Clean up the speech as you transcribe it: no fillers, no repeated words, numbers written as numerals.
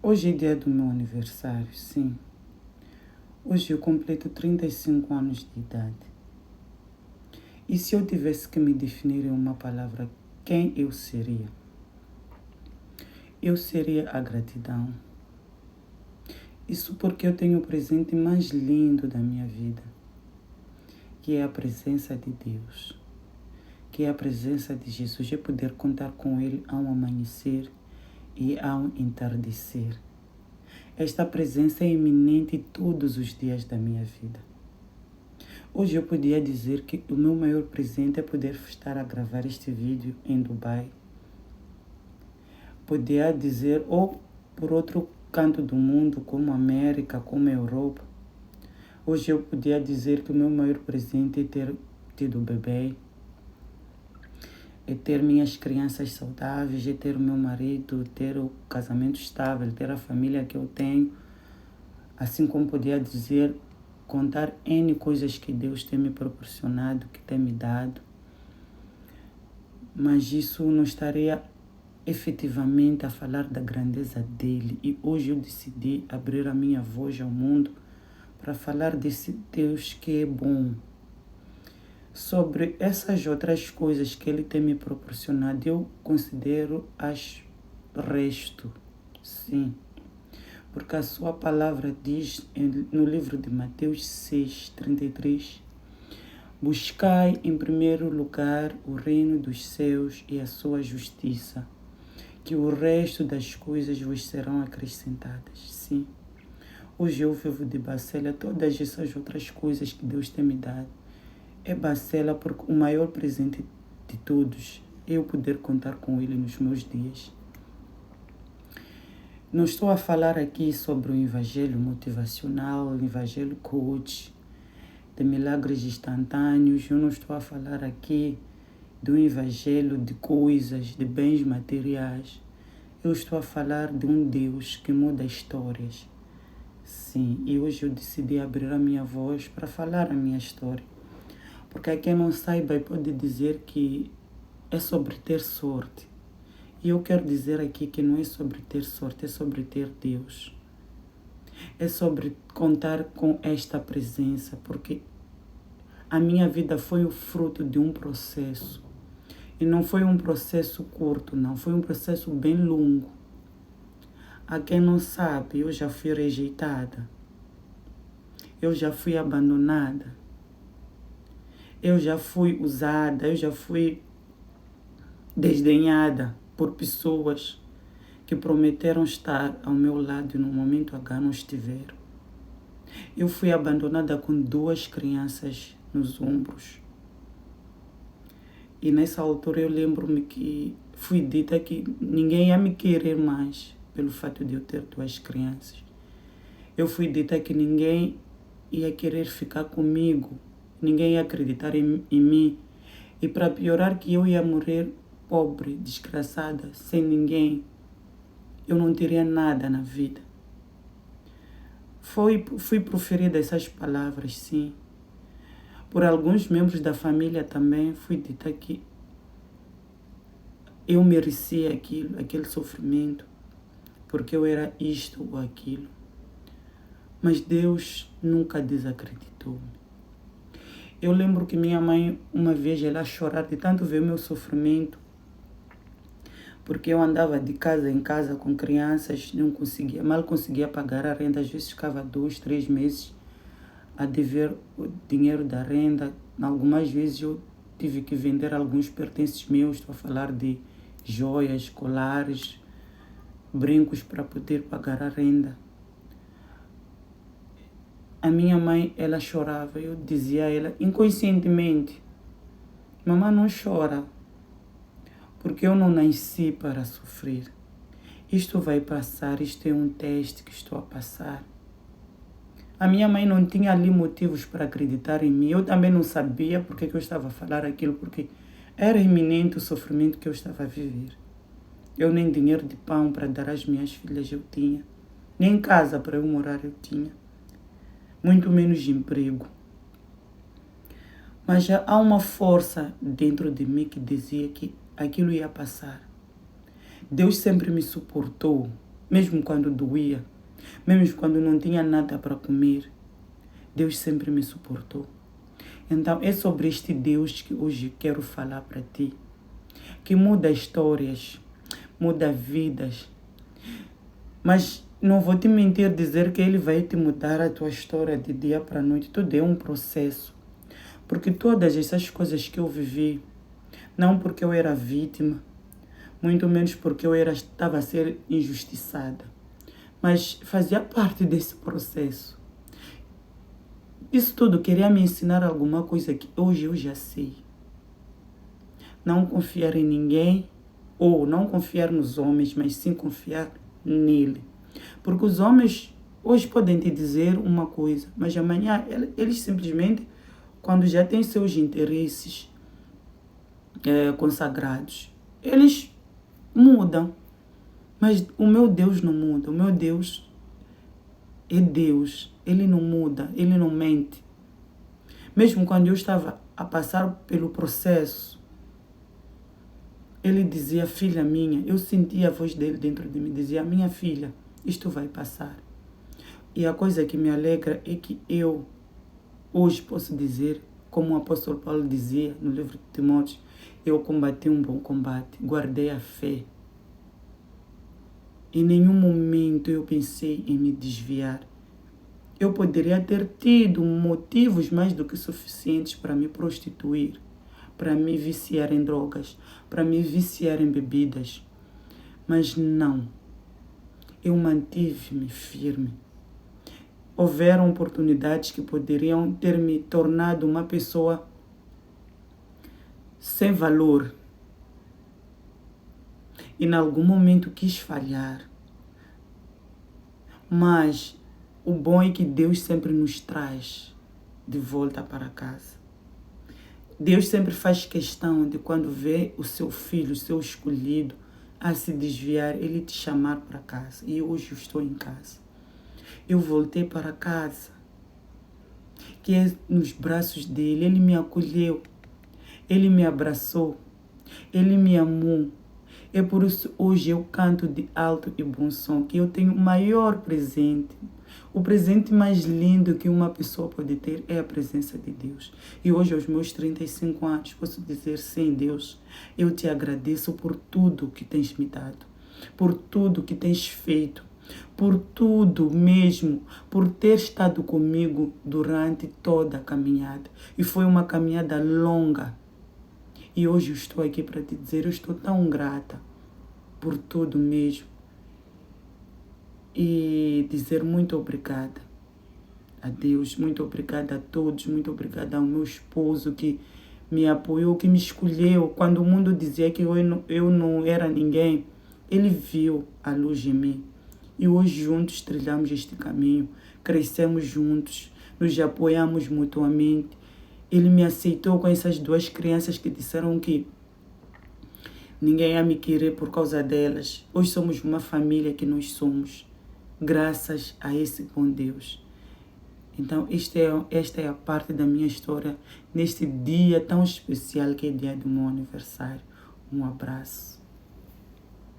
Hoje é dia do meu aniversário, sim. Hoje eu completo 35 anos de idade. E se eu tivesse que me definir em uma palavra, quem eu seria? Eu seria a gratidão. Isso porque eu tenho o presente mais lindo da minha vida, que é a presença de Deus, que é a presença de Jesus, é poder contar com Ele ao amanhecer e ao entardecer. Esta presença é iminente todos os dias da minha vida. Hoje eu podia dizer que o meu maior presente é poder estar a gravar este vídeo em Dubai. Podia dizer, ou por outro canto do mundo, como a América, como a Europa. Hoje eu podia dizer que o meu maior presente é ter tido bebê, é ter minhas crianças saudáveis, é ter o meu marido, ter o casamento estável, ter a família que eu tenho. Assim como podia dizer, contar N coisas que Deus tem me proporcionado, que tem me dado. Mas isso não estaria efetivamente a falar da grandeza dele. E hoje eu decidi abrir a minha voz ao mundo para falar desse Deus que é bom. Sobre essas outras coisas que ele tem me proporcionado, eu considero as resto, sim. Porque a sua palavra diz no livro de Mateus 6:33, buscai em primeiro lugar o reino dos céus e a sua justiça, que o resto das coisas vos serão acrescentadas. Sim, hoje eu vivo de bacela todas essas outras coisas que Deus tem me dado. É bacela porque o maior presente de todos é eu poder contar com Ele nos meus dias. Não estou a falar aqui sobre o evangelho motivacional, o evangelho coach, de milagres instantâneos. Eu não estou a falar aqui do evangelho de coisas, de bens materiais. Eu estou a falar de um Deus que muda histórias. Sim, e hoje eu decidi abrir a minha voz para falar a minha história. Porque a quem não saiba pode dizer que é sobre ter sorte. E eu quero dizer aqui que não é sobre ter sorte, é sobre ter Deus. É sobre contar com esta presença, porque a minha vida foi o fruto de um processo. E não foi um processo curto, não. Foi um processo bem longo. A quem não sabe, eu já fui rejeitada. Eu já fui abandonada. Eu já fui usada, eu já fui desdenhada por pessoas que prometeram estar ao meu lado e no momento H não estiveram. Eu fui abandonada com 2 crianças nos ombros. E nessa altura eu lembro-me que fui dita que ninguém ia me querer mais pelo fato de eu ter 2 crianças. Eu fui dita que ninguém ia querer ficar comigo, ninguém ia acreditar em mim. E para piorar que eu ia morrer pobre, desgraçada, sem ninguém. Eu não teria nada na vida. Fui proferida essas palavras, sim. Por alguns membros da família também fui dita que eu merecia aquele sofrimento, porque eu era isto ou aquilo. Mas Deus nunca desacreditou-me. Eu lembro que minha mãe, uma vez, ela chorar de tanto ver o meu sofrimento, porque eu andava de casa em casa com crianças, mal conseguia pagar a renda, às vezes ficava 2, 3 meses a dever o dinheiro da renda. Algumas vezes eu tive que vender alguns pertences meus, estou a falar de joias, colares, brincos para poder pagar a renda. A minha mãe, ela chorava, eu dizia a ela inconscientemente, mamãe não chora, porque eu não nasci para sofrer. Isto vai passar, isto é um teste que estou a passar. A minha mãe não tinha ali motivos para acreditar em mim. Eu também não sabia porque eu estava a falar aquilo, porque era iminente o sofrimento que eu estava a viver. Eu nem dinheiro de pão para dar às minhas filhas eu tinha. Nem casa para eu morar eu tinha. Muito menos de emprego. Mas já há uma força dentro de mim que dizia que aquilo ia passar. Deus sempre me suportou. mesmo quando doía, mesmo quando não tinha nada para comer. Deus sempre me suportou. Então é sobre este Deus que hoje quero falar para ti, que muda histórias, muda vidas. Mas não vou te mentir dizer que Ele vai te mudar a tua história de dia para noite. Tudo é um processo. Porque todas essas coisas que eu vivi, não porque eu era vítima, muito menos porque eu estava a ser injustiçada, mas fazia parte desse processo. Isso tudo queria me ensinar alguma coisa que hoje eu já sei. Não confiar em ninguém, ou não confiar nos homens, mas sim confiar nele. Porque os homens hoje podem te dizer uma coisa, mas amanhã eles simplesmente, quando já têm seus interesses consagrados, eles mudam. Mas o meu Deus não muda. O meu Deus é Deus. Ele não muda, ele não mente. Mesmo quando eu estava a passar pelo processo, ele dizia, filha minha, eu sentia a voz dele dentro de mim, dizia, minha filha, isto vai passar. E a coisa que me alegra é que eu hoje posso dizer, como o apóstolo Paulo dizia no livro de Timóteo, eu combati um bom combate, guardei a fé. Em nenhum momento eu pensei em me desviar. Eu poderia ter tido motivos mais do que suficientes para me prostituir, para me viciar em drogas, para me viciar em bebidas. Mas não. Eu mantive-me firme. Houveram oportunidades que poderiam ter me tornado uma pessoa sem valor. E em algum momento quis falhar. Mas o bom é que Deus sempre nos traz de volta para casa. Deus sempre faz questão de quando vê o seu filho, o seu escolhido, a se desviar, ele te chamar para casa. E hoje eu estou em casa. Eu voltei para casa, que é nos braços dele. Ele me acolheu, ele me abraçou, ele me amou. É por isso hoje eu canto de alto e bom som, que eu tenho o maior presente. O presente mais lindo que uma pessoa pode ter é a presença de Deus. E hoje, aos meus 35 anos, posso dizer, sim, Deus, eu te agradeço por tudo que tens me dado, por tudo que tens feito, por tudo mesmo, por ter estado comigo durante toda a caminhada. E foi uma caminhada longa. E hoje eu estou aqui para te dizer, eu estou tão grata por tudo mesmo. E dizer muito obrigada a Deus, muito obrigada a todos, muito obrigada ao meu esposo que me apoiou, que me escolheu. Quando o mundo dizia que eu não era ninguém, ele viu a luz em mim. E hoje juntos trilhamos este caminho, crescemos juntos, nos apoiamos mutuamente. Ele me aceitou com essas duas crianças que disseram que ninguém ia me querer por causa delas. Hoje somos uma família que nós somos, graças a esse bom Deus. Então, esta é a parte da minha história neste dia tão especial que é dia do meu aniversário. Um abraço.